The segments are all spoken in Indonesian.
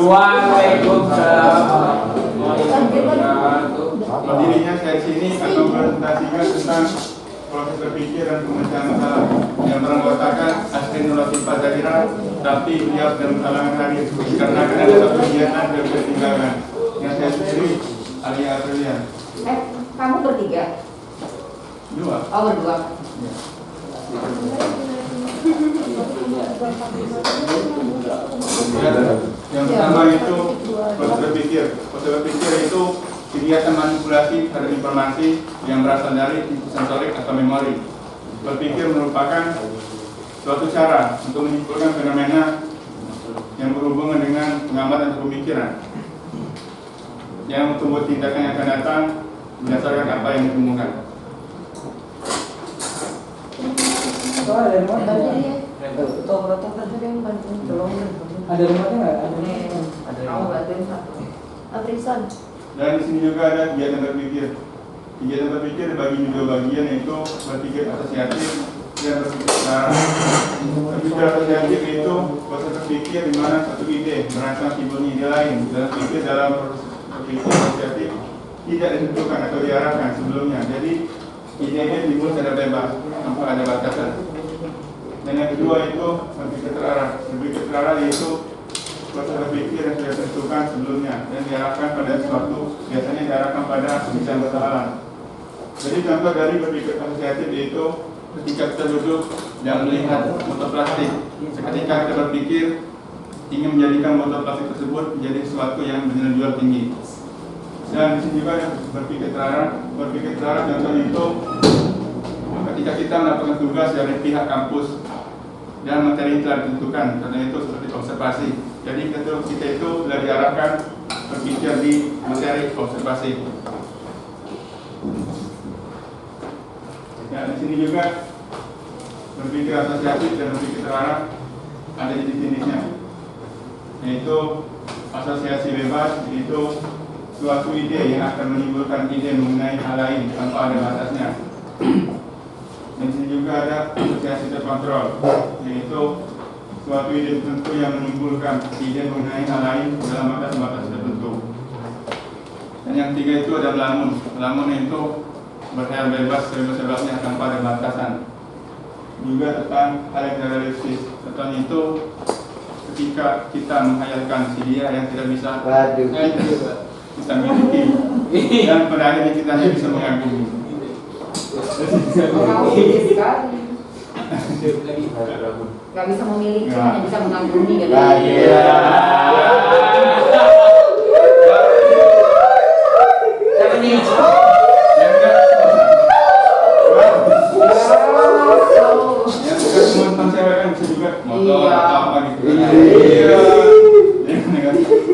Waalaikumsalam. Berdirinya sesi ini akan mempresentasikan tentang proses berpikir dan pemecahan masalah yang beranggotakan Asrinul Latifah Zahira, tapi beliau dalam kalangan hadir karena ada satu kegiatan yang ketinggalan. Yang saya sendiri Alia Aprilian. Kamu bertiga? Dua. Oh, berdua. Yang pertama itu proses berpikir. Proses berpikir itu kegiatan manipulasi terhadap informasi yang berasal dari sensorik atau memori. Berpikir merupakan suatu cara untuk menyimpulkan fenomena yang berhubungan dengan pengamatan atau pemikiran yang membuat tindakan yang akan datang berdasarkan apa yang ditemukan. Ada rumahnya nggak? Kamu bantuin satu. Aprison. Dan di sini juga ada kegiatan berpikir. Kegiatan berpikir dibagi dua bagian, yaitu berpikir asosiatif dan berpikir secara. Berpikir asosiatif itu proses berpikir di mana satu ide merancang timbulnya ide lain. Dan berpikir dalam proses berpikir asosiatif tidak ditentukan atau diarahkan sebelumnya. Jadi ide-ide timbul secara bebas tanpa ada batasan. Dan yang kedua itu berpikir terarah. Berpikir terarah yaitu proses berpikir yang sudah ditentukan sebelumnya dan diarahkan pada sesuatu, biasanya diarahkan pada pemecahan persoalan. Jadi contoh dari berpikir asosiatif yaitu ketika kita duduk dan melihat botol plastik, seketika kita berpikir ingin menjadikan botol plastik tersebut menjadi sesuatu yang bernilai jual tinggi. Dan di sini juga ada berpikir terarah. Berpikir terarah contohnya itu ketika kita mendapatkan tugas dari pihak kampus dan materi telah ditentukan, karena itu seperti observasi. Jadi kita itu sudah diarahkan berpikir di materi observasi. Ya, di sini juga berpikir asosiatif dan berpikir terarah ada jenis-jenisnya, yaitu asosiasi bebas, yaitu suatu ide yang akan menimbulkan ide mengenai hal lain tanpa ada batasnya. Dan di sini juga ada asosiasi terkontrol, yaitu suatu ide tertentu yang menimbulkan ide mengenai hal lain dalam batas-batas tertentu. Dan yang ketiga itu ada melamun. Melamun itu berkhayal bebas, sebebas-bebasnya tanpa ada batasan. Juga tentang hal yang realistis. Contohnya itu ketika kita menghayalkan si dia yang tidak bisa kita miliki, dan pada akhirnya kita hanya bisa mengagumi. Kamu ide sekali. Gak bisa memiliki, hanya bisa mengagumi gitu. Siapa nih? Ya, bukan semua tentang cewek kan, bisa juga motor atau apa gitu.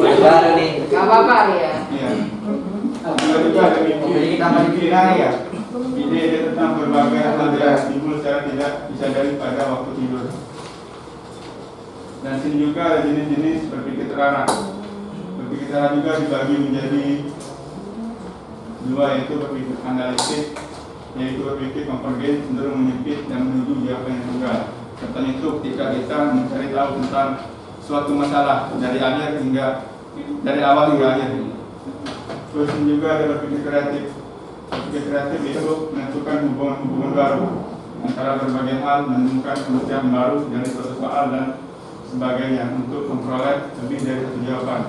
Baru nih. Gak apa-apa ya. Iya. Juga ada pikiran ya. Ide-ide tentang berbagai hal yang timbul secara tidak disadari pada waktu tidur. Dan sini juga ada jenis-jenis berpikir terarah. Berpikir terarah juga dibagi menjadi dua, yaitu berpikir analitik, yaitu berpikir konvergen, cenderung menyempit dan menuju jawaban yang tunggal. Contohnya itu ketika kita mencari tahu tentang suatu masalah dari awal hingga akhir. Terus juga ada berpikir kreatif. Berpikir kreatif itu menentukan hubungan-hubungan baru antara berbagai hal, menemukan pencapaian baru dari suatu soal dan sebagainya untuk memperoleh lebih dari satu jawaban.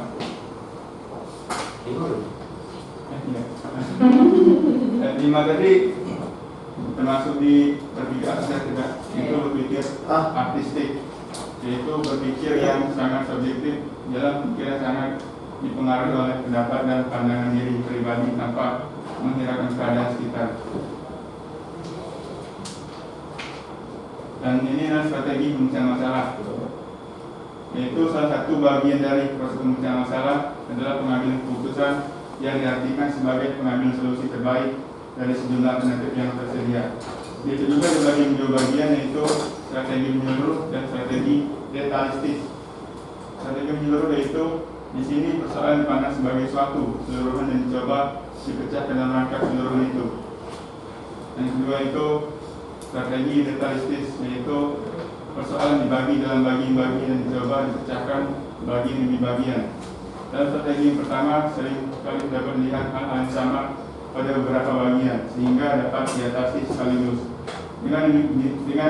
Dan di materi termasuk di berpikir asosiatif itu berpikir artistik, yaitu berpikir yang sangat subjektif dalam pikiran sangat dipengaruhi oleh pendapat dan pandangan diri pribadi tanpa menghiraukan keadaan sekitar. Dan ini adalah strategi pemecahan masalah, yaitu salah satu bagian dari proses pemecahan masalah adalah pengambilan keputusan yang diartikan sebagai pengambilan solusi terbaik dari sejumlah alternatif yang tersedia. Itu juga dibagi dua bagian, yaitu strategi menyeluruh dan strategi detailistis. Strategi menyeluruh yaitu di sini persoalan dipandang sebagai suatu keseluruhan dan dicoba dipecah dalam rangka keseluruhan itu. Yang kedua itu strategi detailistis, yaitu persoalan dibagi dalam bagian-bagian dan dicoba dipecahkan bagian demi bagian. Dalam strategi yang pertama, sering kali dapat melihat hal-hal yang sama pada beberapa bagian sehingga dapat diatasi sekaligus. Dengan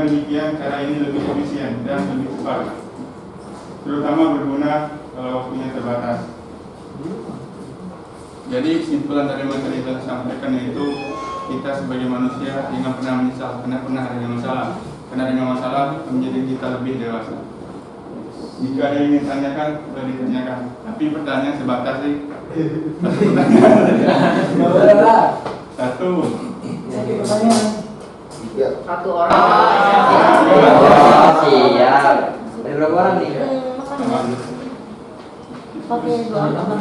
demikian, cara ini lebih efisien dan lebih cepat, terutama berguna kalau waktunya terbatas. Jadi kesimpulan dari materi yang saya sampaikan yaitu kita sebagai manusia jangan pernah menyesal karena pernah adanya masalah. Karena adanya masalah menjadi kita lebih dewasa. Jika ada yang ingin ditanyakan, boleh ditanyakan. Tapi pertanyaan sebatas sih. Satu. Pertanyaan. Satu orang. Oh, siap. Ada berapa orang nih? Pakai dua apa?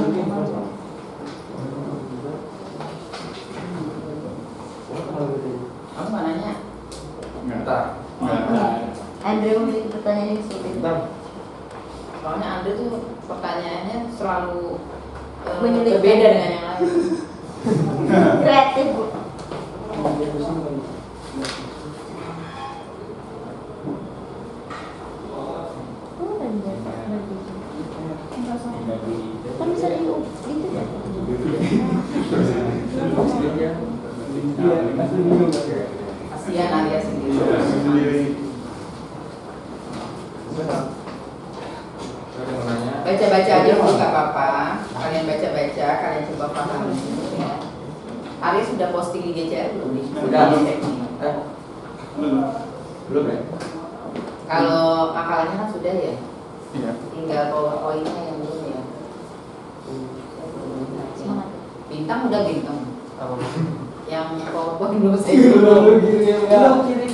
Kamu nggak nanya? Enggak. Andre memiliki pertanyaan yang sulit. Soalnya Andre tuh pertanyaannya selalu Menyulitkan. berbeda dengan yang lain. Kreatif. Kan bisa diup gitu ya? Kasihan Arya sendiri. Baca-baca aja dulu nggak apa-apa. Kalian baca-baca, kalian coba pahami. Ya. Arya sudah posting di GCR belum nih? Sudah. Belum ya? Kalau hafalannya kan sudah ya. Iya. Tinggal powerpointnya yang belum ya. Semangat. Bintang udah bintang. Apa? Yang powerpoint belum saya. Belum kirim ya.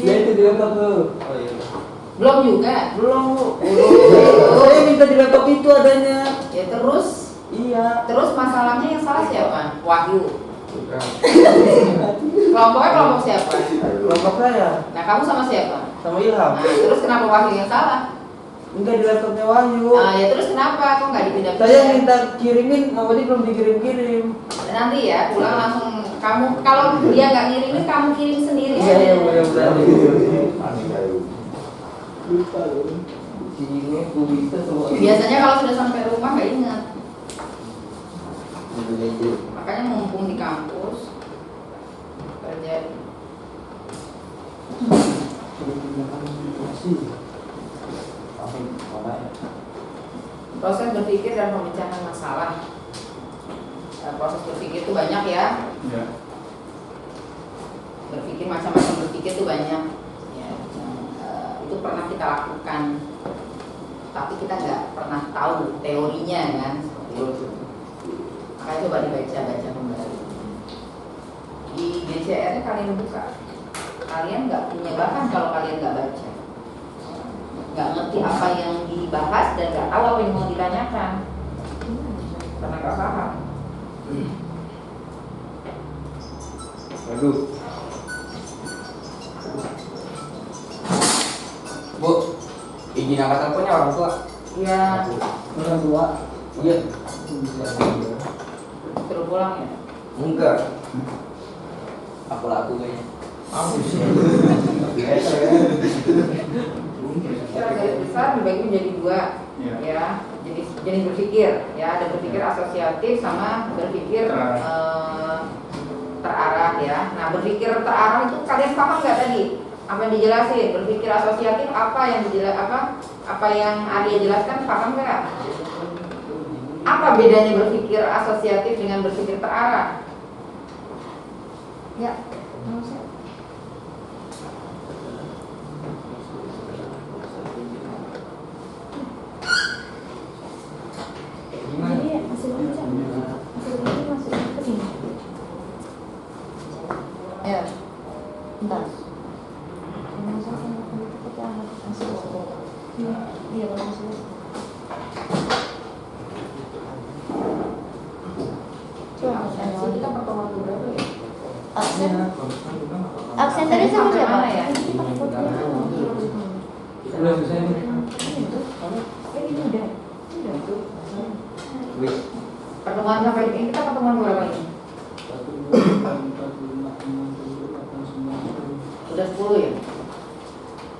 Ya itu di laptop tuh. Oh iya. Belum juga. Belum. Belum. Saya minta di laptop itu adanya. Ya terus Iya. masalahnya yang salah siapa? Wahyu. Bukan. Kelompoknya kelompok siapa? Kelompok saya Nah kamu sama siapa? sama Ilham. Nah terus kenapa Wahyu yang salah? Enggak di laptopnya Wahyu. Nah ya terus kenapa? Kok nggak dipindah-pindah? Saya minta kirimin, sama dia belum dikirim-kirim. Nanti ya pulang langsung kamu, kalau dia nggak ngirimin kamu kirim sendiri Iya aja. iya mudah-mudahan. Lupa loh. Ini aku bisa semua. Biasanya kalau sudah sampai rumah nggak ingat. Makanya mumpung di kampus kerja. Proses berpikir dan pemecahan masalah. Proses berpikir itu banyak ya. Iya. Berpikir macam-macam berpikir itu banyak. Ya, itu pernah kita lakukan. Tapi kita nggak pernah tahu teorinya kan. Seperti itu. Makanya coba dibaca-baca kembali. Di GCR kalian buka. Kalian nggak punya bahan kalau kalian nggak baca. Nggak ngerti apa yang dibahas dan nggak tahu apa yang mau ditanyakan. Karena nggak paham. Aduh. Bu, izin angkat teleponnya orang tua. Iya. Orang tua. Iya. Terus pulang ya. Enggak. Aku laku kayaknya. Biasa ya. Secara garis besar dibagi menjadi dua, Iya. ya. Jenis berpikir, ya. Ada berpikir asosiatif sama berpikir terarah, ya. Nah, berpikir terarah itu kalian paham nggak tadi? Apa yang dijelasin? Berpikir asosiatif apa yang apa yang Arya jelaskan paham nggak? Apa bedanya berpikir asosiatif dengan berpikir terarah? Ya, mau saya. Jadi hasilnya masuk ke sini. Ya. Bentar. Yang saya sama itu kita hasil. Iya, kalau hasil. Coba Absen kita pertemuan berapa ya? absen. Absen tadi sama siapa? Mana ya? Udah selesai nih. Ini udah. Wih. Pertemuan sampai ini kita pertemuan berapa ini? Sudah 10 ya?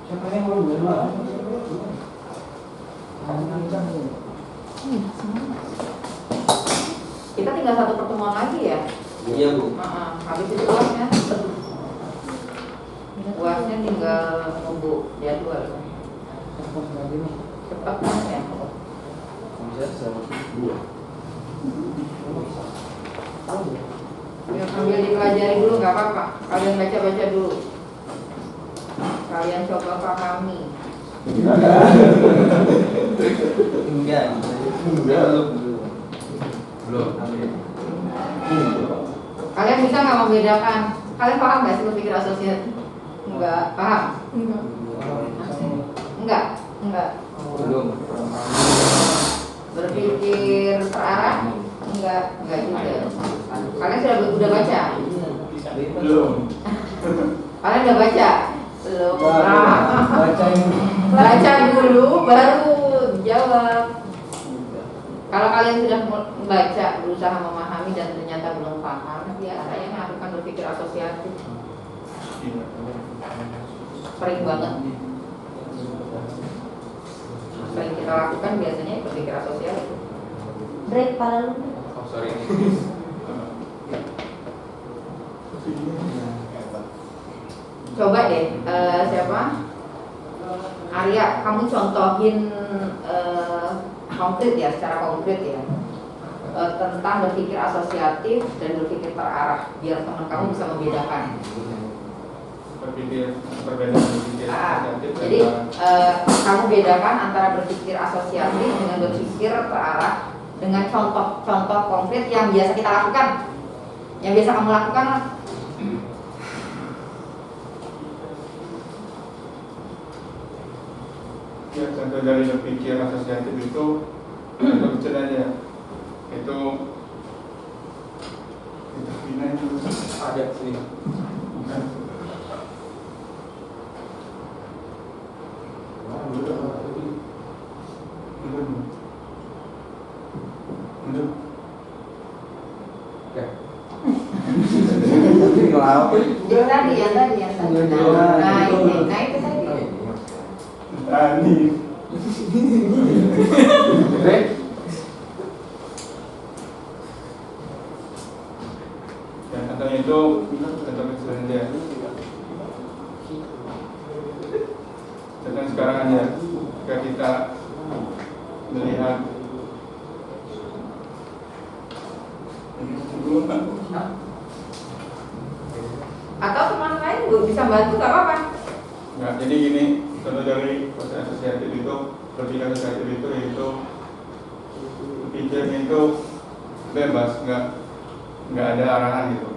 Kita tinggal satu pertemuan lagi ya. Iya Bu. Habis itu uasnya. Uasnya tinggal nunggu jadwal. Cepat kan ya. Ya, ambil dipelajari dulu nggak apa-apa. Kalian baca-baca dulu. Kalian coba pahami. Enggak. Belum. Kalian bisa nggak membedakan? Kalian paham nggak sih berpikir asosiatif? Enggak paham. Enggak. Belum. Berpikir terarah? Enggak juga. Kalian sudah baca? Belum. Kalian udah baca? Belum. Baca Baca dulu baru jawab. Kalau kalian sudah membaca, berusaha memahami dan ternyata belum paham, ya saya melakukan berpikir asosiatif. Sering banget. Sering kita lakukan biasanya berpikir asosiatif. Break para lu. Oh, sorry. Coba deh, siapa? Arya, kamu contohin konkret ya, secara konkret ya, tentang berpikir asosiatif dan berpikir terarah, biar teman kamu bisa membedakan. Perbedaan berpikir asosiatif Jadi kamu bedakan antara berpikir asosiatif dengan berpikir terarah dengan contoh-contoh konkret yang biasa kita lakukan, yang biasa kamu lakukan. Ya, contoh dari berpikir asosiatif itu contoh kecil aja. Itu pindah itu Ada sini. bukan. Mundur. Ya. Tapi kalau apa? Yang tadi. Nah itu tadi. Tani. Break. Ya, contohnya itu contoh kecil aja. Contoh sekarang aja, ketika kita melihat Atau teman lain bisa bantu, nggak apa-apa. Nah, jadi gini, contoh dari proses asosiatif itu, berpikir asosiatif itu yaitu pikirnya itu bebas, nggak ada arahan gitu.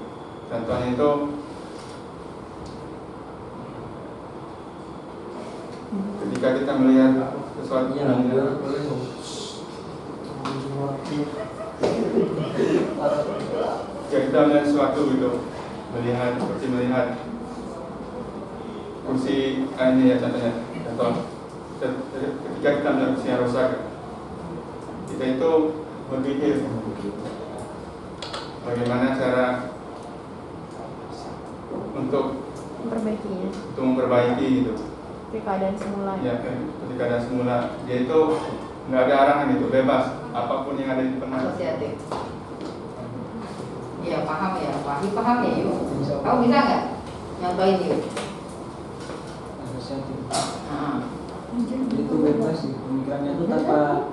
Contohnya itu ketika kita melihat sesuatu yang kita melihat sesuatu gitu, seperti melihat kursi ini ya contohnya, ketika kita melihat kursi yang rusak, kita itu berpikir bagaimana cara untuk memperbaiki gitu. Seperti keadaan semula. Ya, ketika keadaan semula, dia itu nggak ada arahan itu, bebas apapun yang ada di depan. Asosiatif. Iya paham ya, paham ya yuk. Kamu bisa nggak nyontohin yuk? Asosiatif. Itu bebas sih, pemikirannya itu tanpa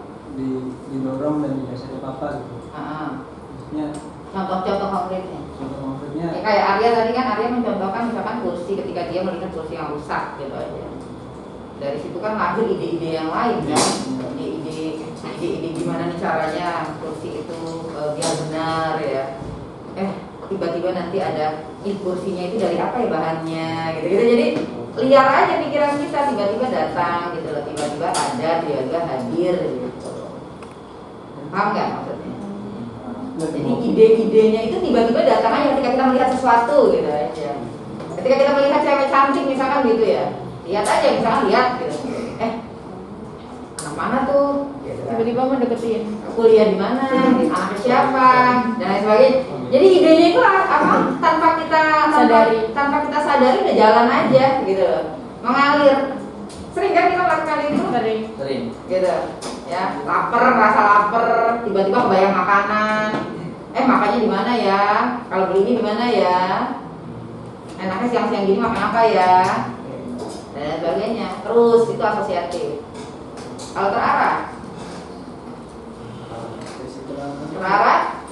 didorong dan didasari apa gitu. Maksudnya Contoh-contoh konkretnya. contoh konkretnya Ya, kayak Arya tadi kan, Arya mencontohkan misalkan kursi ketika dia melihat kursi yang rusak gitu aja. Dari situ kan lahir ide-ide yang lain kan, ide-ide gimana nih caranya kursi itu biar benar ya. Tiba-tiba nanti ada kursinya itu dari apa ya bahannya gitu-gitu. Jadi liar aja pikiran kita, tiba-tiba datang gitu loh, tiba-tiba ada, tiba-tiba hadir gitu. Paham nggak maksudnya? Jadi ide-idenya itu tiba-tiba datang aja ketika kita melihat sesuatu gitu aja. Ketika kita melihat cewek cantik misalkan gitu ya, lihat aja misalkan lihat gitu. Anak mana tuh? Gitu kan. Tiba-tiba mendeketin. Kuliah di mana? Anak siapa? Dan lain sebagainya. Jadi idenya itu tanpa kita sadari udah jalan aja gitu loh. Mengalir. Sering kan kita melakukan ini? Sering. Gitu ya, rasa lapar, tiba-tiba kebayang makanan, makannya di mana ya, kalau beli ini di mana ya, enaknya siang-siang gini makan apa ya, dan sebagainya. Terus itu asosiatif. Kalau terarah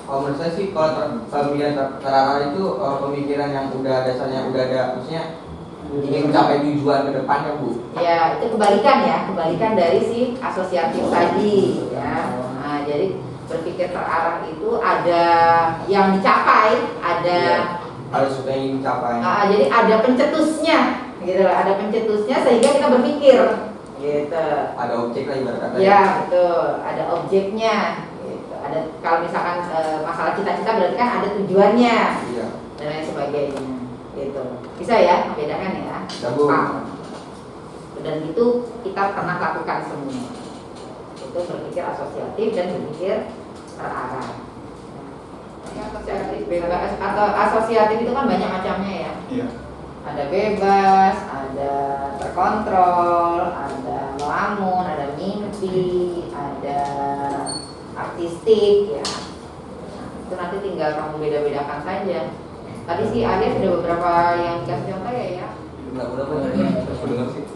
Kalau menurut saya sih kalau pemikiran terarah itu pemikiran yang udah dasarnya udah ada, maksudnya ingin mencapai tujuan ke depannya, Bu. ya, itu kebalikan dari si asosiatif tadi ya. Nah, jadi berpikir terarah itu ada yang dicapai, ada harus supaya ingin dicapai. jadi ada pencetusnya gitu loh, ada pencetusnya sehingga kita berpikir gitu. Ada objek lah ibarat kata. Ya, betul, ada objeknya gitu. Ada, kalau misalkan masalah cita-cita berarti kan ada tujuannya. Iya. Dan lain sebagainya gitu. Bisa ya membedakan ya. Bisa, Bu. Dan itu kita pernah lakukan semua. Itu berpikir asosiatif dan berpikir terarah. Ini asosiatif bebas atau asosiatif itu kan banyak macamnya ya. Iya. Ada bebas, ada terkontrol, ada melamun, ada mimpi, ada artistik ya. Nah, itu nanti tinggal kamu beda-bedakan saja. Tadi si Arya sudah beberapa yang dikasih contoh ya. Enggak berapa ya? Aku dengar sih.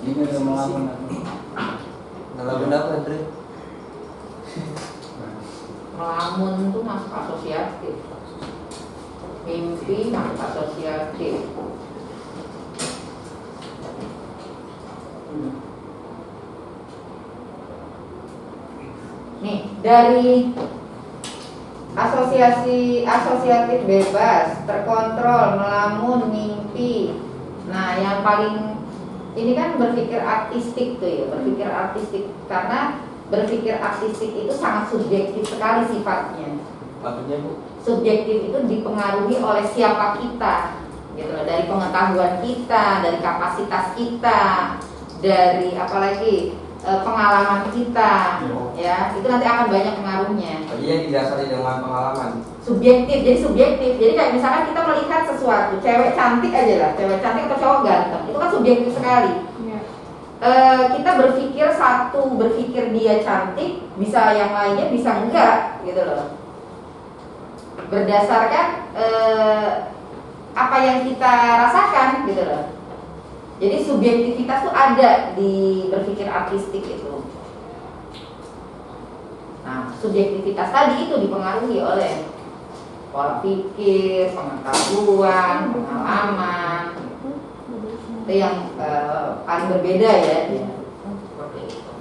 Ini udah melamun. Ngelakuin apa, Andre? Melamun itu masuk asosiatif. Mimpi masuk asosiatif. Nih, dari asosiatif bebas, terkontrol, melamun, mimpi. Nah, yang paling ini kan berpikir artistik tuh ya, berpikir artistik karena berpikir artistik itu sangat subjektif sekali sifatnya. Maksudnya, Bu? Subjektif itu dipengaruhi oleh siapa kita, gitu loh, dari pengetahuan kita, dari kapasitas kita, dari apalagi pengalaman kita, ya itu nanti akan banyak pengaruhnya. Jadi yang didasari dengan pengalaman. Subjektif, jadi subjektif. Jadi kayak misalkan kita melihat sesuatu, cewek cantik aja lah, cewek cantik atau cowok ganteng, itu kan subjektif sekali. Iya. Kita berpikir dia cantik, bisa yang lainnya bisa enggak, gitu loh. Berdasarkan apa yang kita rasakan, gitu loh. Jadi subjektivitas tuh ada di berpikir artistik itu. Nah, subjektivitas tadi itu dipengaruhi oleh pola pikir, pengetahuan, pengalaman. Itu yang paling berbeda ya. Seperti itu.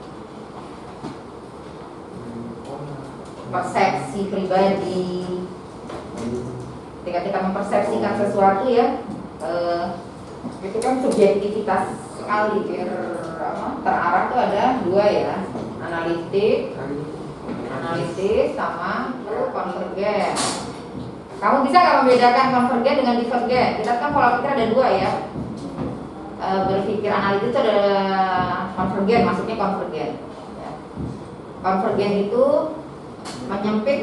Persepsi pribadi. Ketika kita mempersepsikan sesuatu ya, itu kan subjektivitas sekali. Terarah tuh ada dua ya, analitis sama konvergen. Kamu bisa nggak membedakan konvergen dengan divergen? Kita kan pola pikir ada dua ya. Berpikir analitis itu ada konvergen, maksudnya konvergen ya. Konvergen itu menyempit,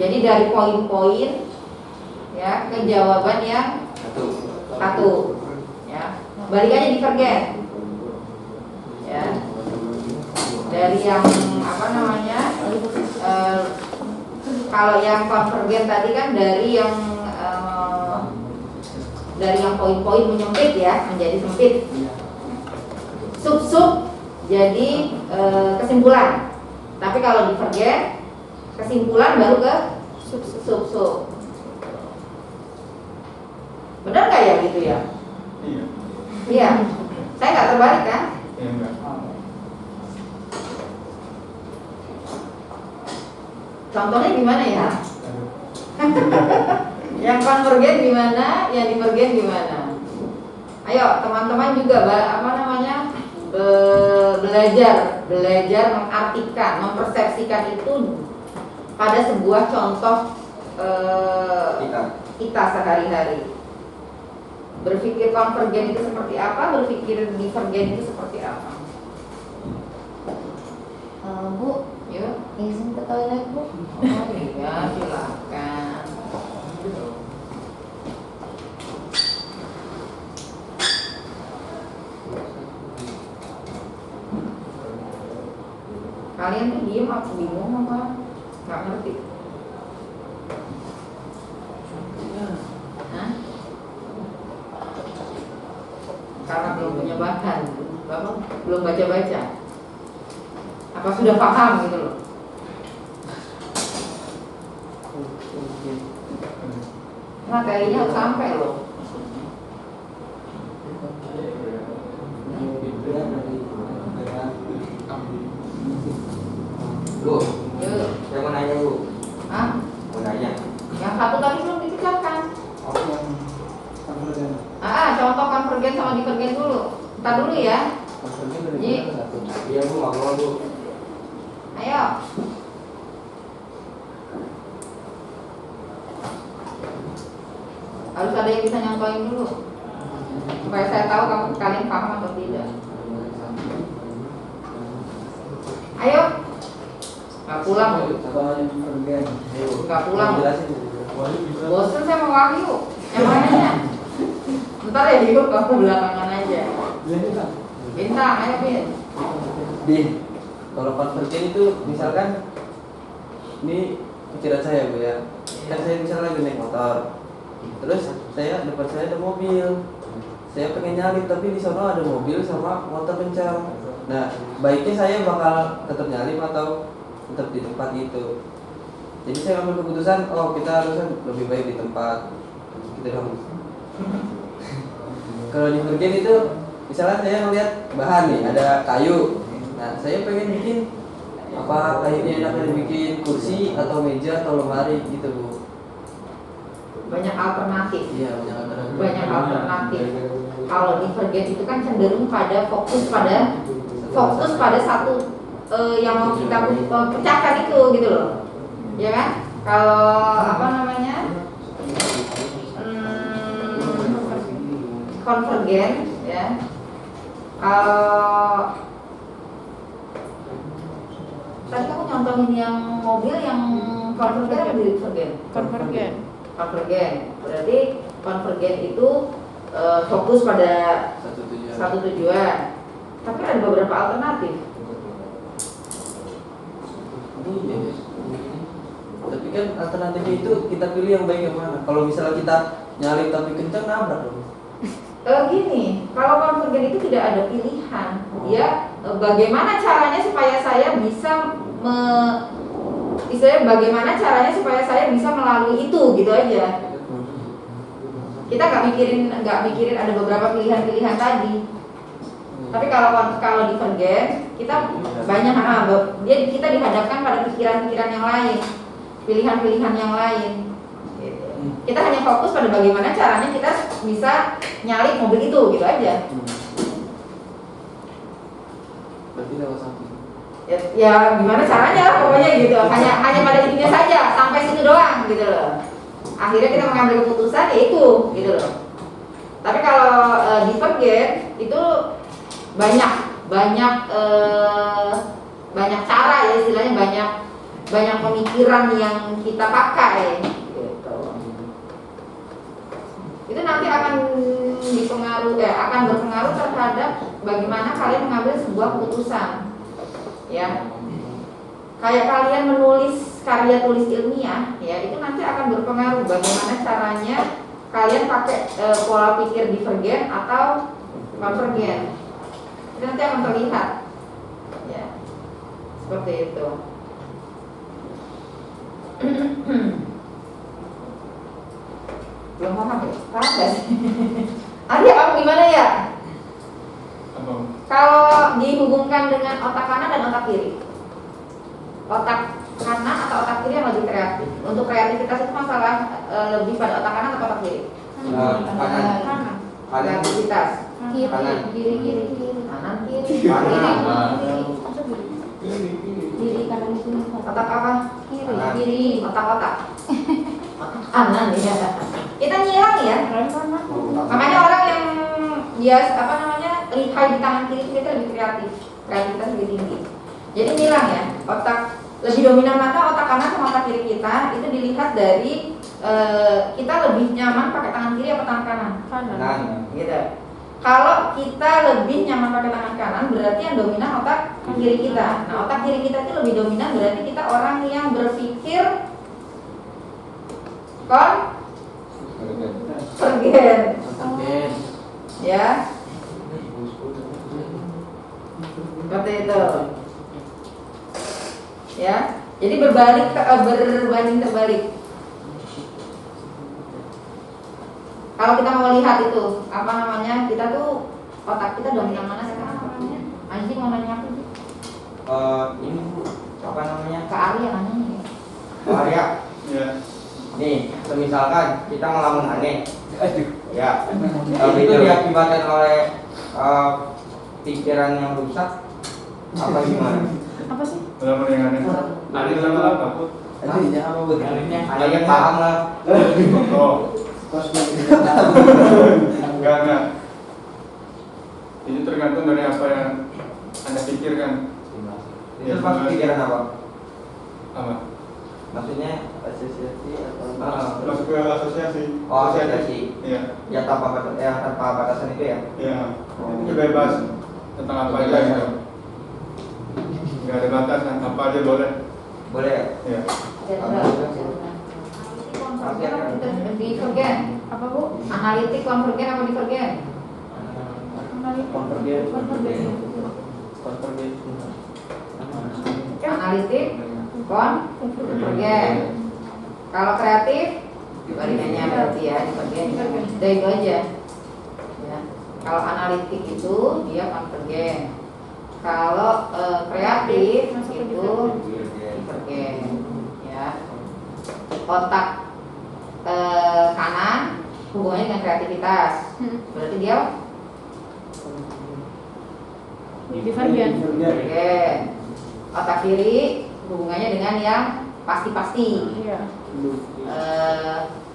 jadi dari poin-poin ya ke jawaban yang satu ya. Balikannya divergen ya, dari yang kalau yang konvergen tadi kan dari yang poin-poin menyempit ya menjadi sempit, sub jadi kesimpulan. Tapi kalau divergen kesimpulan baru ke sub. Benar nggak ya gitu ya? Iya. Iya. Saya nggak terbalik kan? Iya enggak. Contohnya gimana ya? Yang konvergen gimana? Yang divergen gimana? Ayo teman-teman juga belajar mengartikan, mempersepsikan itu pada sebuah contoh kita sehari-hari. Berpikir konvergen itu seperti apa? Berpikir divergen itu seperti apa? Bu, Yuk. izin ke toilet, Bu. Oh iya, silakan. Kalian tuh diem apa bingung apa? Nggak ngerti. Hah? Karena belum punya bahan, Bapak belum baca-baca. Apa sudah paham gitu loh? Materinya harus sampai loh. Bu, Yuk. saya mau nanya Bu. Hah? Mau nanya. Yang satu tadi belum dikerjakan. Konvergen. Contoh konvergen sama divergen dulu. Ntar dulu ya. Konvergen dari Ji. mana satu? Iya Bu, nggak mau Bu. Ayo. Harus ada yang bisa nyontohin dulu supaya saya tahu kalian paham atau tidak. Ayo. Nggak pulang. Contohnya konvergen. Nggak pulang. Jelasin. Bosan saya mau Wahyu. Yang mananya? Bentar ya Dio, kamu belakangan aja. Bintang, ayo Bin. Bin, kalau konvergen itu misalkan ini pikiran saya Bu ya, kan saya misalnya lagi naik motor, terus depan saya ada mobil, saya pengen nyalip tapi di sana ada mobil sama motor kencang. Nah, baiknya saya bakal tetap nyalip atau tetap di tempat itu. Jadi saya ambil keputusan, oh kita harusnya lebih baik di tempat kita dahulu. Kalau di divergen itu misalnya saya melihat bahan nih, ada kayu. Nah, saya pengen bikin apa kayunya enaknya dibikin kursi atau meja atau lemari gitu Bu. Banyak alternatif. Iya, banyak alternatif. Banyak alternatif. Kalau divergen itu kan cenderung pada fokus pada satu yang mau kita pecahkan itu gitu loh. Ya kan? Kalau apa namanya? Konvergen ya. Tadi kamu nyontohin yang mobil yang konvergen atau divergen? Konvergen. Konvergen. Berarti konvergen itu fokus pada Satu tujuan. satu tujuan. Tapi ada beberapa alternatif. Iya. Tapi kan alternatifnya itu kita pilih yang baik yang mana. Kalau misalnya kita nyalip tapi kencang nabrak dong. Gini, kalau konvergen itu tidak ada pilihan. Dia bagaimana caranya supaya saya bisa istilahnya bagaimana caranya supaya saya bisa melalui itu gitu aja. Kita nggak mikirin ada beberapa pilihan-pilihan tadi. Tapi kalau divergen kita banyak kita dihadapkan pada pikiran-pikiran yang lain, pilihan-pilihan yang lain. Gitu. Kita hanya fokus pada bagaimana caranya kita bisa nyalip mobil itu gitu aja. Berarti lewat samping. Ya gimana caranya lah pokoknya gitu. Hanya pada intinya saja sampai situ doang gitu loh. Akhirnya kita mengambil keputusan ya itu gitu loh. Tapi kalau divergen itu banyak cara ya, istilahnya banyak pemikiran yang kita pakai gitu. Itu nanti akan berpengaruh terhadap bagaimana kalian mengambil sebuah keputusan ya. Kayak kalian menulis karya tulis ilmiah ya, itu nanti akan berpengaruh bagaimana caranya kalian pakai pola pikir divergen atau konvergen. Itu nanti akan terlihat ya, seperti itu. Belum paham ya? Paham gak sih? Arya, kamu gimana ya? Apa? Kalau dihubungkan dengan otak kanan dan otak kiri, otak kanan atau otak kiri yang lebih kreatif? Untuk kreativitas itu masalah lebih pada otak kanan atau otak kiri? Kanan. Kreativitas. Kiri, Kanan. kiri, kiri, kiri. Kanan kiri. Kanan. Masa kiri? Kiri kanan itu. Otak apa? Kiri, Kanan. kiri. Otak-otak. Kanan ya. Kita nyilang ya. Kanan. Makanya orang yang lihai di tangan kiri kita lebih kreatif, kreativitas lebih tinggi. Jadi nyilang ya. Otak lebih dominan mata otak kanan sama otak kiri kita itu dilihat dari kita lebih nyaman pakai tangan kiri atau tangan kanan. Kanan. Kanan. Gitu. Kalau kita lebih nyaman pakai tangan kanan, berarti yang dominan otak kiri kita. Nah, otak kiri kita itu lebih dominan, berarti kita orang yang berpikir konvergen. Ya, seperti itu. Ya, jadi berbanding terbalik. Kalau kita mau lihat itu, apa namanya, kita tuh otak kita dominan mana sekarang namanya? Anjing mau nanya apa sih? Ini Bu, apa namanya? Ke Arya nanya nih. Arya. Ya. Nih, misalkan kita ngelamun aneh. Ya. Tapi itu diakibatkan oleh pikiran yang rusak apa gimana? Apa sih? Dalam yang aneh. Aneh dalam apa? Artinya apa Bu? Kalian paham lah. Oh. Enggak. Itu tergantung dari apa yang Anda pikirkan. Itu maksud pikiran apa? Apa? Maksudnya Asosiasi atau Masuk ke asosiasi. Oh, asosiasi. Iya. Ya tanpa batasan itu ya. Iya. Itu bebas tentang apa aja gitu. Enggak ada batasan, apa aja boleh. Boleh ya? Iya. Divergen. Apa Bu? Analitik konvergen apa divergen? konvergen. Analitik konvergen. Kalau kreatif baringannya berarti ya divergen. Udah itu aja. Ya. Kalau analitik itu dia konvergen. Kalau kreatif itu divergen. Ya. Otak kanan hubungannya dengan kreativitas, berarti dia Divergen. divergen. Otak kiri hubungannya dengan yang pasti-pasti, Iya.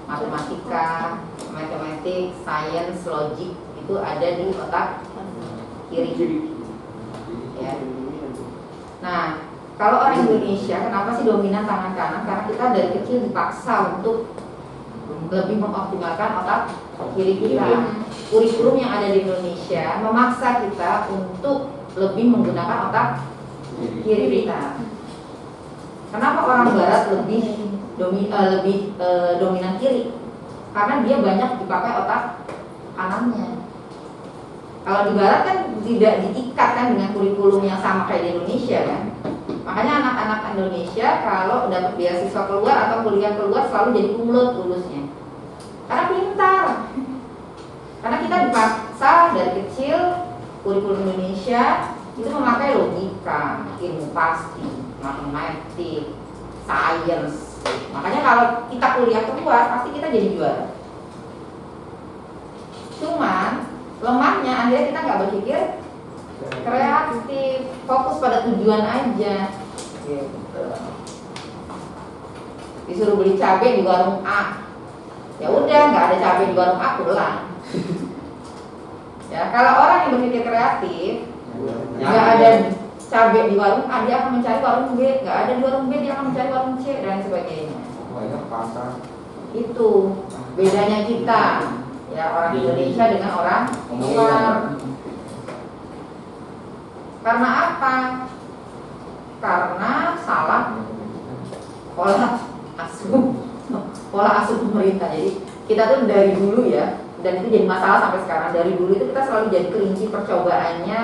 matematika, matematik, sains, logik itu ada di otak kiri. Ya. Nah, kalau orang Indonesia kenapa sih dominan tangan kanan? Karena kita dari kecil dipaksa untuk lebih mengoptimalkan otak kiri kita. Kurikulum yang ada di Indonesia memaksa kita untuk lebih menggunakan otak kiri kita. Kenapa orang Barat lebih dominan kiri? Karena dia banyak dipakai otak kanannya. Kalau di Barat kan tidak diikat kan dengan kurikulum yang sama kayak di Indonesia kan. Makanya anak-anak Indonesia kalau dapat beasiswa keluar atau kuliah keluar selalu jadi kumlot lulusnya. Karena pintar. Karena kita dipaksa dari kecil kurikulum Indonesia itu memakai logika, ilmu pasti, matematik, sains. Makanya kalau kita kuliah keluar pasti kita jadi juara. Cuman lemahnya akhirnya kita nggak berpikir kreatif, fokus pada tujuan aja. Gitu. Disuruh beli cabai di warung A, ya udah nggak ada cabai di warung A pulang. Ya kalau orang yang berpikir kreatif, nggak ada cabai di warung A dia akan mencari warung B, nggak ada di warung B dia akan mencari warung C dan sebagainya. Banyak pasar. Itu bedanya kita, ya orang Indonesia dengan orang luar. Karena apa? Karena salah pola asuh pemerintah. Jadi kita tuh dari dulu ya, dan itu jadi masalah sampai sekarang. Dari dulu itu kita selalu jadi kelinci percobaannya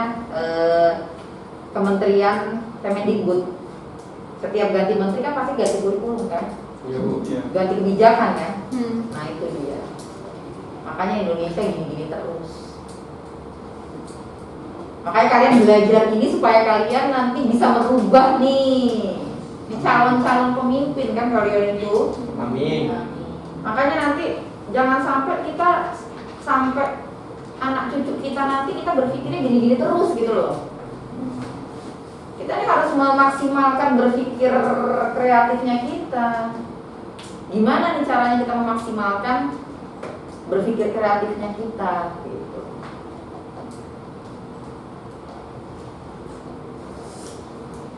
Kementerian Kemendikbud. Setiap ganti menteri kan pasti ganti kurikulum kan, Iya Bu. Iya. ganti kebijakan kan. Hmm. Nah itu dia. Makanya Indonesia gini-gini terus. Makanya kalian belajar ini supaya kalian nanti bisa merubah nih di calon-calon pemimpin kan kalian itu. Amin. Makanya nanti jangan sampai kita sampai anak cucu kita nanti kita berpikirnya gini-gini terus gitu loh. Kita ini harus memaksimalkan berpikir kreatifnya kita. Gimana nih caranya kita memaksimalkan berpikir kreatifnya kita gitu.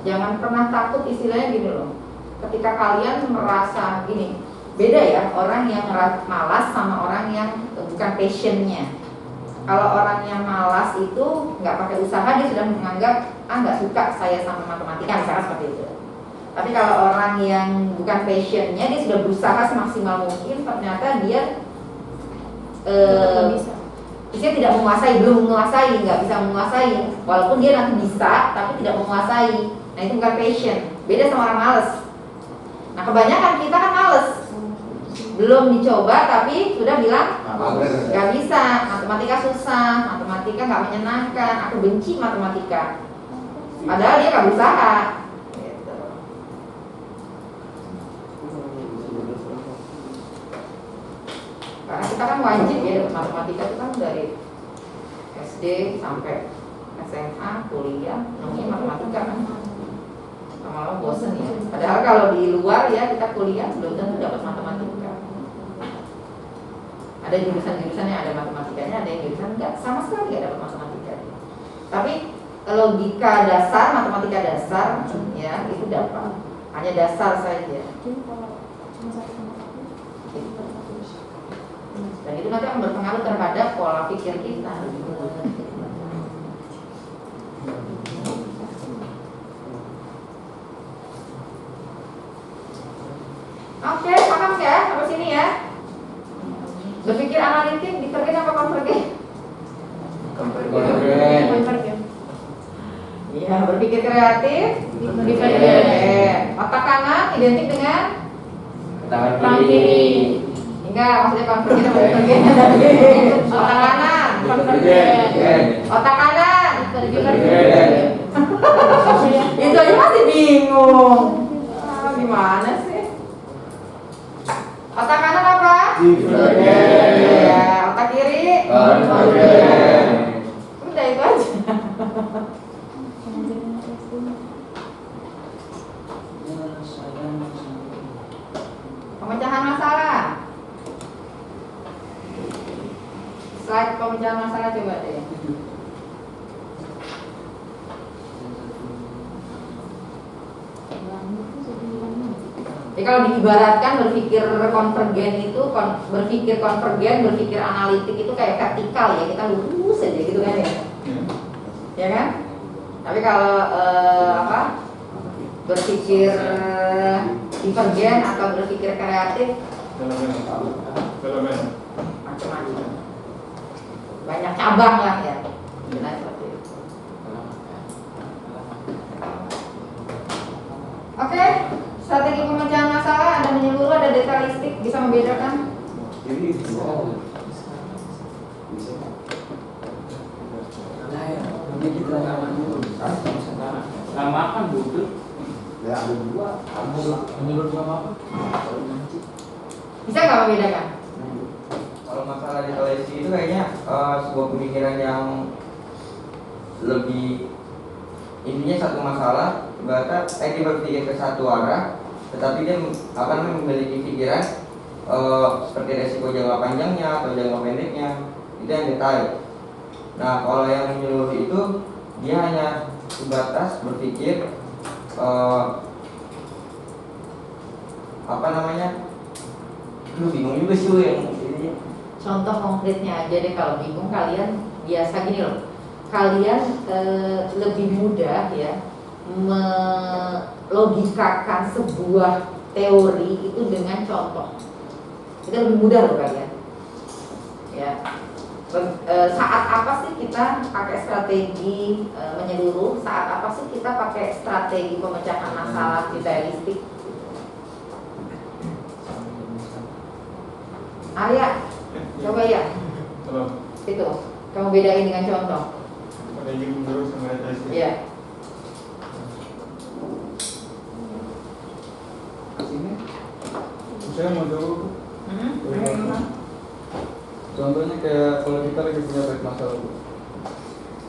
Jangan pernah takut, istilahnya gini loh. Ketika kalian merasa gini, beda ya orang yang malas sama orang yang bukan passionnya. Kalau orang yang malas itu nggak pakai usaha, dia sudah menganggap nggak suka saya sama matematika, misalnya seperti itu. Tapi kalau orang yang bukan passionnya, dia sudah berusaha semaksimal mungkin, ternyata dia dia tidak menguasai, belum menguasai, nggak bisa menguasai. Walaupun dia nanti bisa, tapi tidak menguasai. Nah itu bukan passion. Beda sama orang males. Nah kebanyakan kita kan males, belum dicoba tapi sudah bilang nggak bisa, matematika susah, matematika nggak menyenangkan, aku benci matematika. Padahal dia nggak berusaha. Gitu. Karena kita kan wajib ya dapat matematika itu kan dari SD sampai SMA, kuliah, namanya matematika kan. Lama-lama bosen ya. Padahal kalau di luar ya kita kuliah belum tentu dapat matematika. Ada jurusan-jurusan yang ada matematikanya, ada yang jurusan enggak, sama sekali nggak dapat matematika. Tapi logika dasar, matematika dasar ya itu dapat. Hanya dasar saja. Dan itu nanti akan berpengaruh terhadap pola pikir kita. Oke, paham ya sampai sini ya? Berpikir analitik, divergen apa konvergen? Konvergen. Iya, berpikir kreatif, divergen. Otak kanan identik dengan Tangan kiri. enggak, maksudnya konvergen apa divergen? Otak kanan, Konvergen. otak kanan, Divergen. itu aja masih bingung. Gimana sih? Otak kanan apa? Divergen. Ya, otak kiri? Konvergen. Udah itu aja. Pemecahan masalah. Slide pemecahan masalah coba deh. Jadi kalau diibaratkan berpikir konvergen itu, berpikir konvergen, berpikir analitik itu kayak vertikal ya, kita lurus aja gitu kan ya, ya kan? Tapi kalau berpikir divergen atau berpikir kreatif, macam-macam, banyak cabang lah ya. Nah, seperti itu. Oke. Strategi pemecahan masalah ada menyeluruh, ada detailistik, bisa membedakan. Nggak makan bodoh. Ya ada dua. Menurut apa? Bisa nggak membedakan? Kalau masalah detailisi itu kayaknya sebuah pemikiran yang lebih intinya satu masalah, ibaratnya dia berpikir ke satu arah, tetapi dia memiliki pikiran seperti resiko jangka panjangnya atau jangka pendeknya, itu yang detail. Nah kalau yang menyeluruh itu dia hanya sebatas berpikir lu bingung juga sih yang ini. Contoh konkretnya aja deh, kalau bingung kalian biasa gini loh, kalian lebih mudah ya melogikakan sebuah teori itu dengan contoh. Itu lebih mudah loh kalian. Ya. Saat apa sih kita pakai strategi menyeluruh? Saat apa sih kita pakai strategi pemecahan masalah detailistik? Arya, coba ya. Itu, kamu bedain dengan contoh. Strategi menyeluruh sama detailistik. Iya. Saya mau jawab. Contohnya kayak kalau kita lagi punya baik masalah,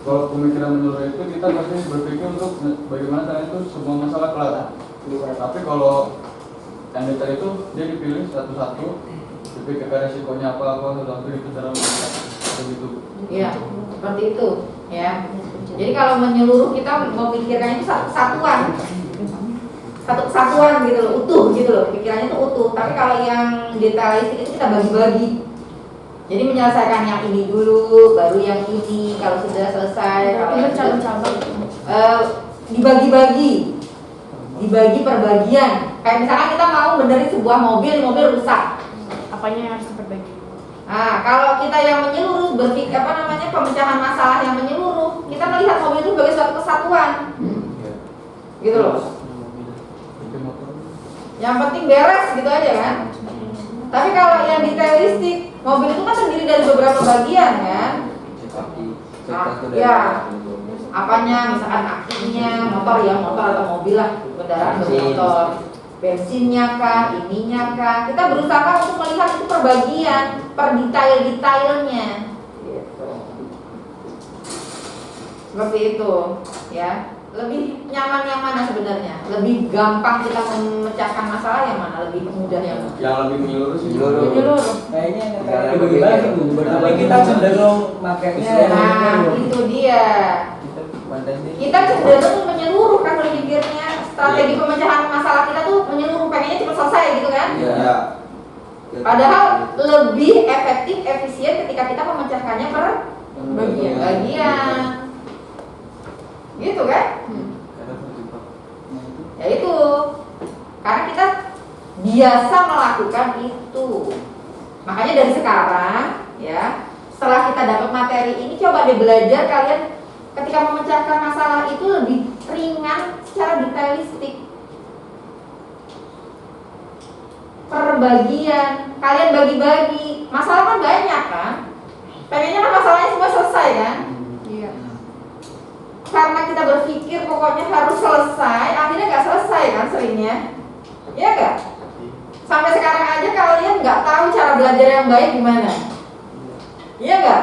kalau pemikiran menyeluruh itu kita pasti berpikir untuk bagaimana caranya itu semua masalah kelar. Tapi kalau yang detail itu dia dipilih satu-satu, dipikirkan resikonya apa satu-satu itu cara begitu. Iya, seperti itu ya. Jadi kalau menyeluruh kita memikirkan itu satuan. Satu kesatuan gitu loh, utuh gitu loh, pikirannya itu utuh. Tapi kalau yang detailistik itu kita bagi-bagi. Jadi menyelesaikan yang ini dulu, baru yang ini. Kalau sudah selesai, kalau Itu cabang-cabang. dibagi per bagian. Kayak misalkan kita mau benerin sebuah mobil rusak. Apanya yang harus diperbagi? Nah, kalau kita yang menyeluruh berpikir pemecahan masalah yang menyeluruh, kita melihat mobil itu sebagai suatu kesatuan. Gitu loh. Yang penting beres gitu aja kan. Tapi kalau yang detailistik, mobil itu kan terdiri dari beberapa bagian kan. Ya, apanya, misalkan akinya, motor atau mobil lah, kendaraan bermotor, bensinnya kah, ininya kah. Kita berusaha untuk melihat itu per bagian, per detail-detailnya. Gitu. Seperti itu, ya. Lebih nyaman yang mana sebenarnya? Lebih gampang kita memecahkan masalah yang mana? Lebih mudah yang mana? Yang lebih menyeluruh sih. Menyeluruh. Kayaknya Karena bagi-bagi tuh. berbeda. Tapi kita cenderung makanya. Nah, itu dia. Kita cenderung menyeluruh kan berpikirnya. Strategi pemecahan masalah kita tuh menyeluruh, pengennya cepat selesai gitu kan? Iya. Padahal lebih efektif, efisien ketika kita memecahkannya per bagian. Gitu kan? Ya itu. Karena kita biasa melakukan itu. Makanya dari sekarang ya, setelah kita dapat materi ini, coba deh belajar kalian ketika memecahkan masalah itu lebih ringan secara detailistik. Per bagian, kalian bagi-bagi. Masalah kan banyak kan? Pengennya kan masalahnya semua selesai kan? Iya. Karena kita berpikir pokoknya harus selesai, akhirnya nggak selesai kan seringnya. Iya nggak? Sampai sekarang aja kalian nggak tahu cara belajar yang baik gimana. Iya nggak?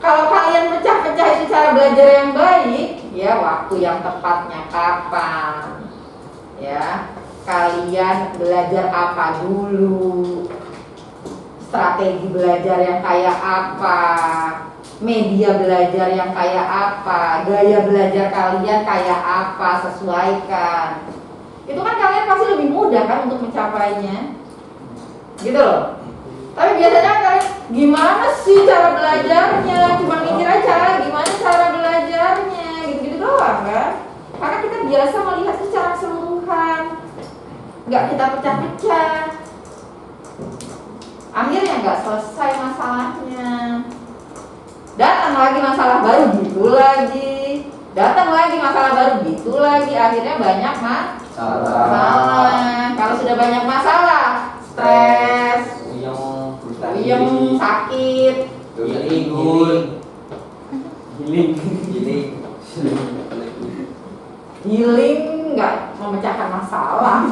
Kalau kalian pecah-pecah itu cara belajar yang baik, ya waktu yang tepatnya kapan? Ya, kalian belajar apa dulu? Strategi belajar yang kayak apa? Media belajar yang kayak apa? Gaya belajar kalian kayak apa? Sesuaikan. Itu kan kalian pasti lebih mudah kan untuk mencapainya. Gitu loh. Tapi biasanya kalian gimana sih cara belajarnya? Cuma mikir aja gimana cara belajarnya, gitu-gitu doang kan? Karena kita biasa melihat secara keseluruhan, nggak kita pecah-pecah. Akhirnya nggak selesai masalahnya. Datang lagi masalah baru gitu lagi. Datang lagi masalah baru gitu lagi. Akhirnya banyak masalah. Kalau sudah banyak masalah, stres, puyeng, sakit, healing nggak memecahkan masalah.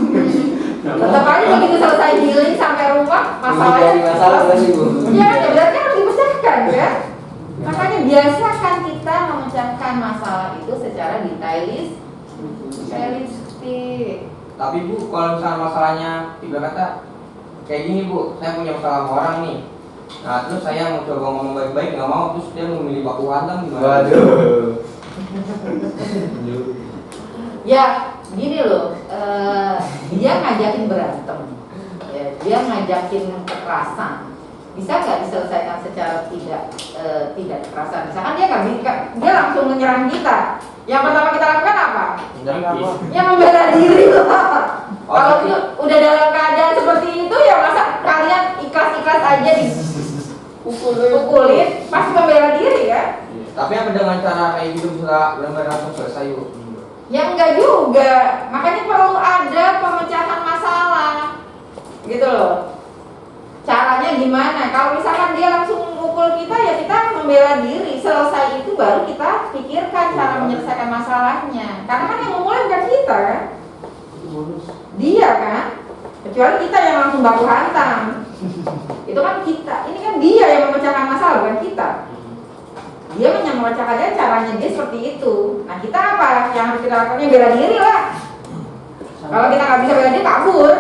Tetap aja begitu selesai healing sampai rumah masalahnya. Iya kan, ya berarti harus dipecahkan ya. Makanya biasakan kita memecahkan masalah itu secara detailistik. Tapi Bu, kalau misalnya masalahnya tiba kata kayak gini Bu, saya punya masalah sama orang nih. Nah terus saya mau coba ngomong baik-baik nggak mau, terus dia memilih baku hantam gimana? Waduh. Ya gini loh, dia ngajakin berantem, ya, dia ngajakin kekerasan. Bisa nggak diselesaikan secara tidak kekerasan? Misalkan dia langsung menyerang kita. Yang pertama kita lakukan apa? Ya membela diri lah. Kalau itu udah dalam keadaan seperti itu ya masa kalian ikhlas-ikhlas aja dipukulin, pasti membela diri kan? Tapi apa dengan cara kayak gitu bisa benar-benar langsung selesai Bu? Ya enggak juga. Makanya perlu ada pemecahan masalah. Gitu loh. Caranya gimana? Kalau misalkan dia langsung mukul kita, ya kita membela diri. Selesai itu baru kita pikirkan cara menyelesaikan masalahnya. Karena kan yang memulai bukan kita kan? Dia kan? Kecuali kita yang langsung baku hantam. Itu kan kita. Ini kan dia yang memecahkan masalah, bukan kita. Dia memecahkannya caranya dia seperti itu. Nah kita apa yang harus kita lakukan? Ya bela diri lah. Kalau kita nggak bisa bela diri, kabur.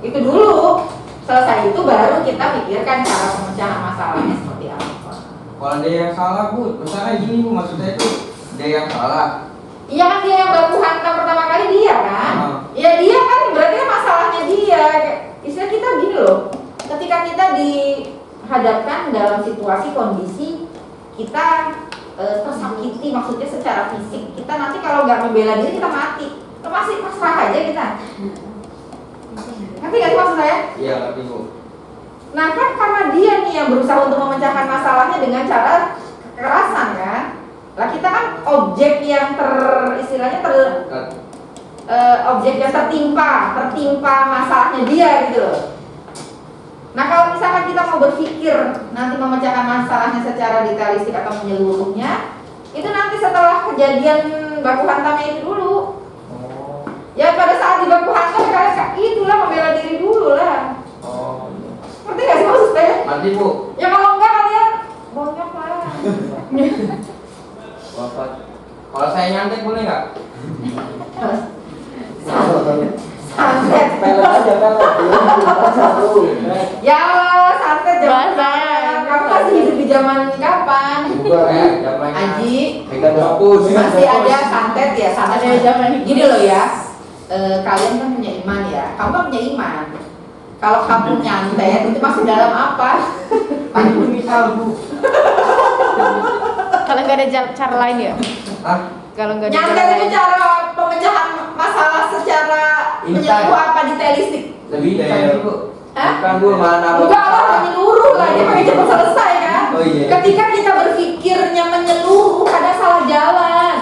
Itu dulu. Selesai itu baru kita pikirkan cara pemecahan masalahnya seperti apa. Kalau dia yang salah Bu, misalnya gini Bu, maksud saya itu dia yang salah. Iya kan dia yang baku hantam pertama kali dia kan? Iya dia kan berarti kan masalahnya dia. Istilah kita gini loh, ketika kita dihadapkan situasi kondisi kita tersakiti, maksudnya secara fisik. Kita nanti kalau nggak membela diri kita mati. Itu masih pasrah aja kita. Ngerti nggak sih maksud saya? Iya, ngerti Bu. Nah kan karena dia nih yang berusaha untuk memecahkan masalahnya dengan cara kekerasan kan. Lah kita kan objek yang objek yang tertimpa masalahnya dia gitu loh. Nah kalau misalkan kita mau berpikir nanti memecahkan masalahnya secara detailistik atau menyeluruhnya, itu nanti setelah kejadian baku hantamnya itu dulu. Ya pada saat di baku hantam kalian itulah membela diri dulu lah. Oh. Ngerti gak sih maksud saya? Nanti Bu. Ya kalau enggak kalian bonyok lah. Wafat. Kalau saya nyantek boleh nggak? Santet. Pelet aja pelet. Satu. Ya santet zaman. Kamu masih hidup di zaman kapan? Zamannya Aji. Mega Dapus. Masih ada santet ya, santet dari zaman ini. Gini loh ya, kalian kan punya iman ya. Kamu kan punya iman. Kalau kamu nyantet itu masih dalam apa? Misal Bu. Kalau nggak ada cara lain ya? Ah, Kalau nggak ada Nyantet itu cara pemecahan masalah secara menyeluruh apa detailistik? lebih dari Bu. Hah? Bukan Bu, malah nambah Enggak lah, masalah. menyeluruh lah, dia pengen cepat selesai kan. Oh iya. Ketika kita berpikirnya menyeluruh, kadang salah jalan.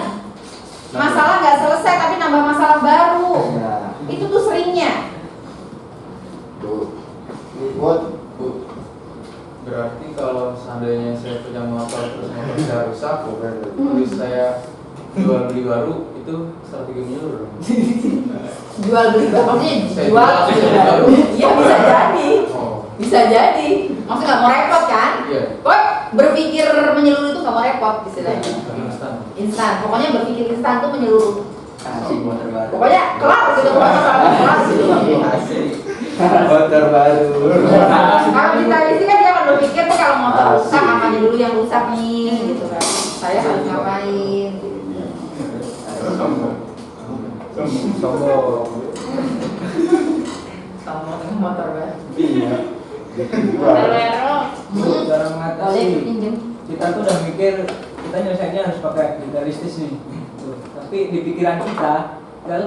Masalah nggak selesai tapi nambah masalah baru. Ya. Itu tuh seringnya. Bu, berarti kalau seandainya saya punya motor terus motor saya rusak, terus saya jual beli baru, itu strategi menyeluruh dong. Jual beli maksudnya Saya jual jual baru. iya bisa jadi. Oh, Bisa jadi. Maksudnya nggak mau repot kan? iya. Kok berpikir menyeluruh itu nggak mau repot istilahnya. Instan. Instan. Pokoknya berpikir instan tuh menyeluruh. Asik motor baru. Pokoknya kelar gitu, pokoknya kelar gitu. Asik. Motor baru. Kalau kita isi kan dia akan berpikir nih kalau motor rusak apa aja dulu yang rusak nih gitu kan. Saya harus ngapain? Gitu. Sombong. Sombong. Sama dengan motor baru. Iya. Cara Boleh mengatasi. pinjem. Kita tuh udah mikir kita nyelesainnya harus pakai detailistis nih. Tuh. Tapi di pikiran kita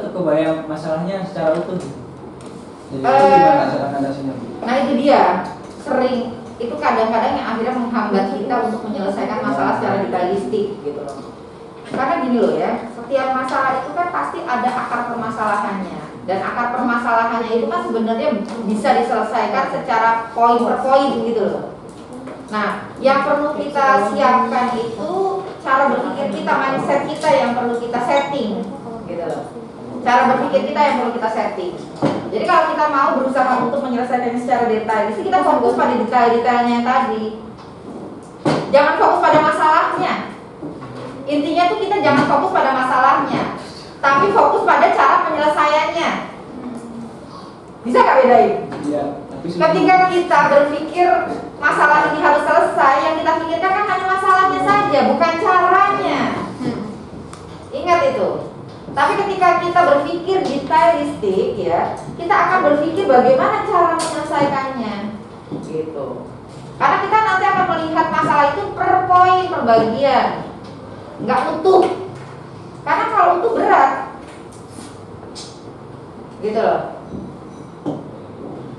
tuh kebayang masalahnya secara utuh gitu. Jadi itu gimana cara mengatasinya? Nah itu dia, sering itu kadang-kadang yang akhirnya menghambat kita untuk menyelesaikan masalah secara detailistik gitu loh. Karena gini loh ya, setiap masalah itu kan pasti ada akar permasalahannya. Dan akar permasalahannya itu kan sebenarnya bisa diselesaikan secara poin per poin gitu loh. Nah, yang perlu kita siapkan itu cara berpikir kita, mindset kita yang perlu kita setting gitu loh. Cara berpikir kita yang perlu kita setting. Jadi kalau kita mau berusaha untuk menyelesaikannya secara detail, jadi kita fokus pada detail-detailnya yang tadi. Jangan fokus pada masalahnya. Intinya tuh kita jangan fokus pada masalahnya, tapi fokus pada cara penyelesaiannya. Bisa gak bedain? Iya. Tapi Ketika kita berpikir masalah ini harus selesai, yang kita pikirkan kan hanya masalahnya saja, bukan caranya. Ingat itu. Tapi ketika kita berpikir detailistik ya, kita akan berpikir bagaimana cara menyelesaikannya. Gitu. Karena kita nanti akan melihat masalah itu per poin, per bagian. Nggak utuh. Karena kalau utuh berat. Gitu loh.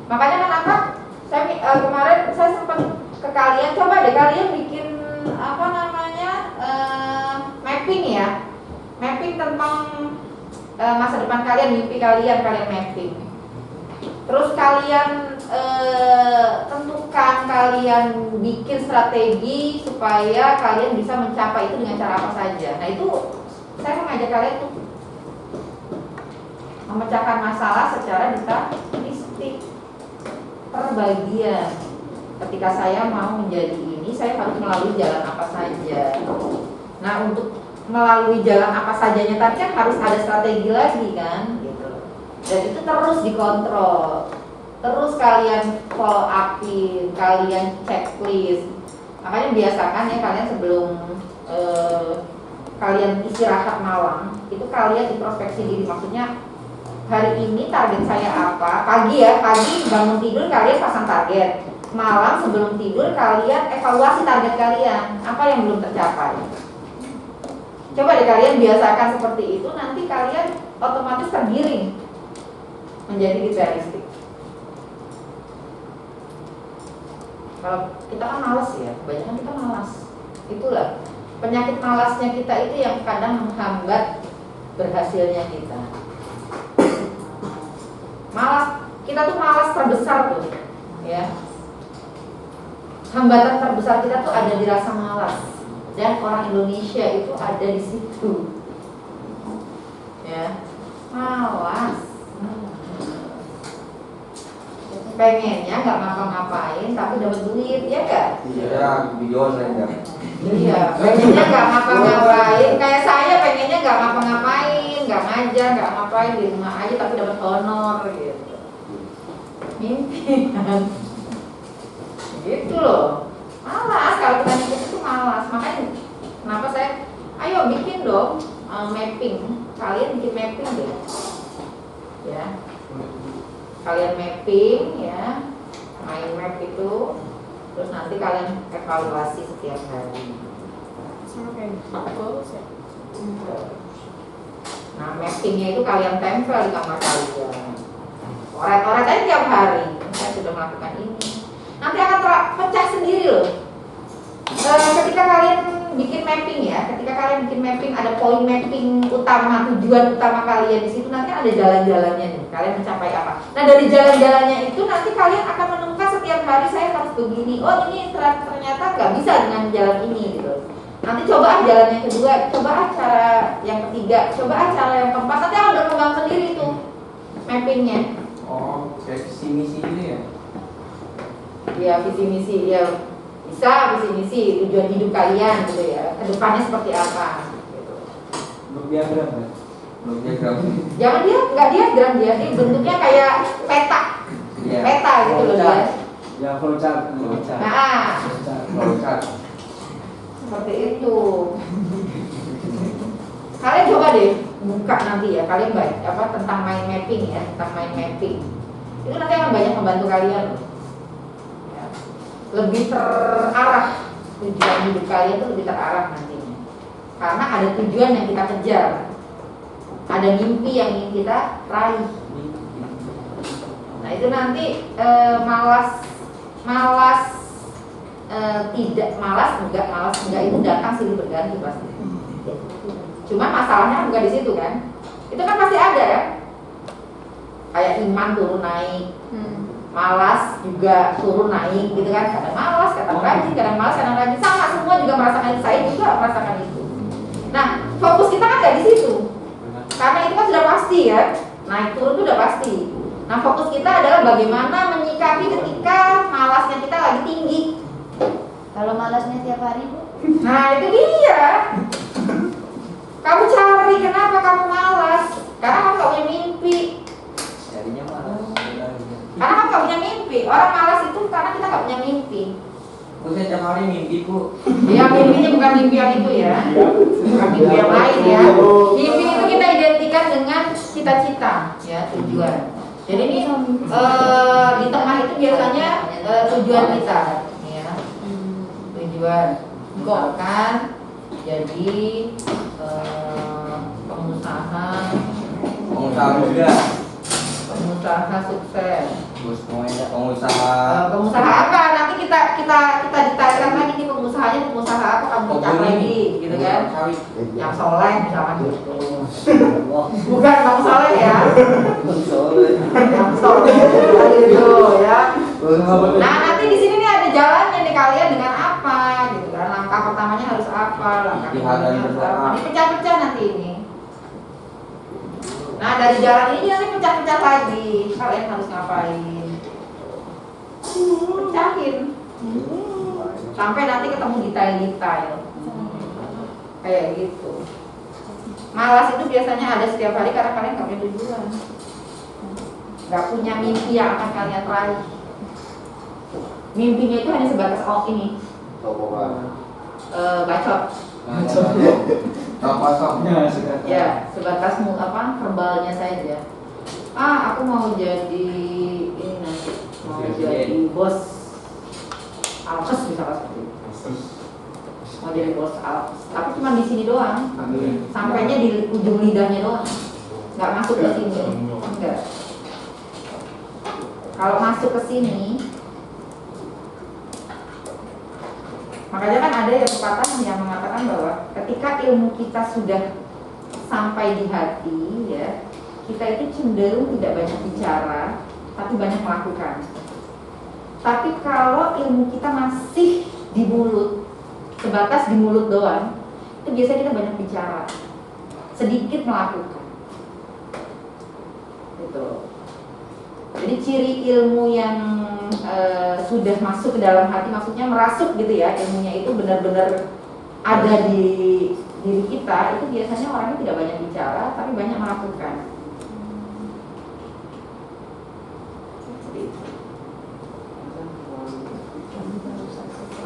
Makanya kenapa saya kemarin saya sempat ke kalian, coba deh kalian bikin apa namanya mapping ya, mapping tentang masa depan kalian, mimpi kalian mapping. Terus kalian tentukan, kalian bikin strategi supaya kalian bisa mencapai itu dengan cara apa saja. Nah itu saya mengajak kalian tuh memecahkan masalah secara detailistik per bagian. Ketika saya mau menjadi ini, saya harus melalui jalan apa saja. Nah untuk melalui jalan apa sajanya tadi kan harus ada strategi lagi kan, gitu. Dan itu terus dikontrol, terus kalian follow upin, kalian checklist. Makanya biasakan ya kalian sebelum kalian istirahat malam, itu kalian introspeksi diri, maksudnya hari ini target saya apa? Pagi ya, pagi bangun tidur kalian pasang target. malam sebelum tidur kalian evaluasi target kalian, apa yang belum tercapai. Coba deh kalian biasakan seperti itu, nanti kalian otomatis tergiring menjadi idealistik. Kalau kita kan malas ya, kebanyakan kita malas. Itulah penyakit malasnya kita itu yang kadang menghambat berhasilnya kita. Malas, kita tuh malas terbesar tuh, ya. Hambatan terbesar kita tuh ada di rasa malas, dan orang Indonesia itu ada di situ, ya. Malas. Pengennya nggak ngapa-ngapain tapi dapat duit, ya nggak? Iya, video online ya. Iya, pengennya nggak ngapa-ngapain. Kayak saya pengennya nggak ngapa-ngapain, nggak ngajar, nggak ngapain, di rumah aja tapi dapat honor gitu. Mimpi kan? Gitu loh. Malas kalau kita mikir itu malas. Makanya kenapa saya, ayo bikin dong mapping. Kalian bikin mapping deh, ya. Kalian mapping ya, main map itu, terus nanti kalian evaluasi setiap hari. Nah, mappingnya itu kalian tempel di kamar kalian. Oret-oret aja tiap hari. Saya sudah melakukan ini. Nanti akan pecah sendiri loh. Ketika kalian bikin mapping ya, ketika kalian bikin mapping ada poin mapping utama, tujuan utama kalian di situ, nanti ada jalan-jalannya nih. Kalian mencapai apa? Nah, dari jalan-jalannya itu nanti kalian akan menemukan setiap hari saya harus begini. Oh, ini ternyata nggak bisa dengan jalan ini gitu. Nanti coba jalan yang kedua, coba cara yang ketiga, coba cara yang keempat. Nanti akan berkembang sendiri tuh mappingnya. Oh, kayak visi misi gitu ya? Ya, visi misi ya. Bisa visi misi tujuan hidup kalian gitu ya, kedepannya seperti apa gitu. Diagram kan? Belum diagram. Jangan dia nggak diagram, dia bentuknya kayak peta, Iya. peta gitu loh dia. Ya flowchart. Nah, Flowchart. seperti itu. Kalian coba deh buka nanti ya, kalian baca apa tentang mind mapping ya, tentang mind mapping. Itu nanti akan banyak membantu kalian loh. Ya. Lebih terarah, tujuan hidup kalian itu lebih terarah nantinya. Karena ada tujuan yang kita kejar, ada mimpi yang ingin kita raih. Nah itu nanti malas enggak itu datang silih berganti pasti. Cuma masalahnya bukan di situ kan? Itu kan pasti ada ya. Kayak iman turun naik, malas juga turun naik gitu kan. Kadang malas, kadang rajin, kadang malas, kadang rajin. Sama semua juga merasakan itu. Saya juga merasakan itu. Nah fokus kita kan nggak di situ. Karena itu kan sudah pasti ya. Naik turun itu udah pasti. Nah fokus kita adalah bagaimana menyikapi ketika malasnya kita lagi tinggi. Kalau malasnya tiap hari, Bu? Nah itu dia. Kamu cari kenapa kamu malas? Karena kamu gak punya mimpi. Jadinya malas. Karena kamu gak punya mimpi. Orang malas itu karena kita gak punya mimpi. Aku saya tiap hari mimpi, Bu. Ya mimpinya bukan mimpi yang itu ya, bukan mimpi yang lain ya. Mimpi itu kita identikan dengan cita-cita, ya tujuan. Jadi ini di tengah itu biasanya tujuan kita, ya. Tujuan. Misalkan jadi Pengusaha muda. pengusaha sukses. Terus pengusaha. Pengusaha apa? Nanti kita detailkan lagi nih pengusaha apa kamu capai nih, gitu kan? Sawit. Yang soleh misalkan gitu. Bukan bang soleh ya. Yang soleh gitu ya. Nah nanti di sini nih ada jalannya nih kalian dengan apa gitu kan? Langkah pertamanya harus apa? Langkah keduanya harus apa? Dipecah-pecah nanti ini. Nah dari jalan ini nanti pecah-pecah lagi. Kalian harus ngapain? Pecahin. Sampai nanti ketemu detail-detail. Kayak gitu. Malas itu biasanya ada setiap hari karena kalian gak punya tujuan, gak punya mimpi yang akan kalian raih. Mimpinya itu hanya sebatas ini bacot. Ya, sebatas verbalnya saja. Aku mau jadi ini nanti, mau jadi bos Alkes misalnya seperti itu. Mau jadi bos Alkes, tapi cuma di sini doang, sampainya di ujung lidahnya doang, nggak masuk ke sini, enggak. Kalau masuk ke sini, makanya kan ada yang pepatah yang mengatakan bahwa ketika ilmu kita sudah sampai di hati, ya, kita itu cenderung tidak banyak bicara, tapi banyak melakukan. Tapi kalau ilmu kita masih di mulut, sebatas di mulut doang, itu biasanya kita banyak bicara, sedikit melakukan. Gitu. Jadi ciri ilmu yang sudah masuk ke dalam hati, maksudnya merasuk gitu ya, ilmunya itu benar-benar ada di diri kita, itu biasanya orangnya tidak banyak bicara, tapi banyak melakukan.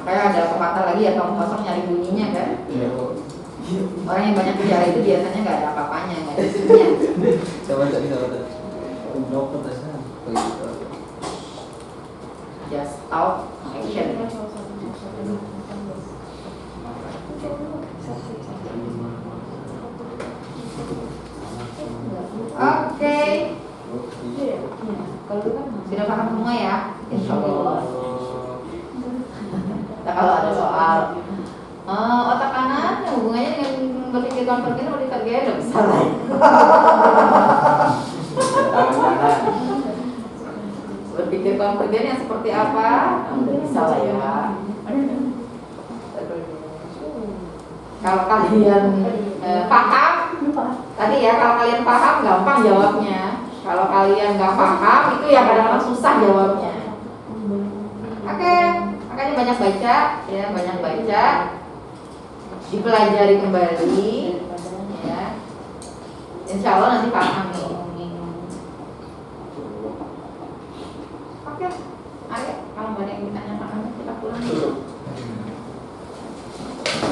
Kayak ada pepatah lagi ya, kamu kosong nyari bunyinya kan. Orang yang banyak bicara itu biasanya nggak ada apa-apanya, nggak ada isinya. Coba tak bisa ada. Dokter tes. Just out action. Oke, sudah paham semua ya? Insya Allah. Nah, kalau ada soal otak kanan yang hubungannya dengan berpikir konvergen atau divergen, udah bisa lah. Berpikir konvergen yang seperti apa, udah bisa lah ya. Kalau kalian paham, tadi ya, kalau kalian paham gampang jawabnya. Kalau kalian nggak paham itu ya kadang-kadang susah jawabnya. Oke, makanya banyak baca, ya, banyak baca, dipelajari kembali, ya. Insya Allah nanti paham nih. Oke, ayo kalau nggak ada yang ditanya-tanya kita pulang.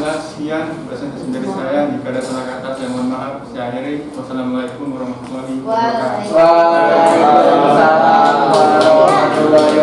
Sekian presentasi dari saya. Jika ada salah kata saya mohon maaf. Saya akhiri. Wassalamualaikum warahmatullahi wabarakatuh. Waalaikumsalam warahmatullahi wabarakatuh.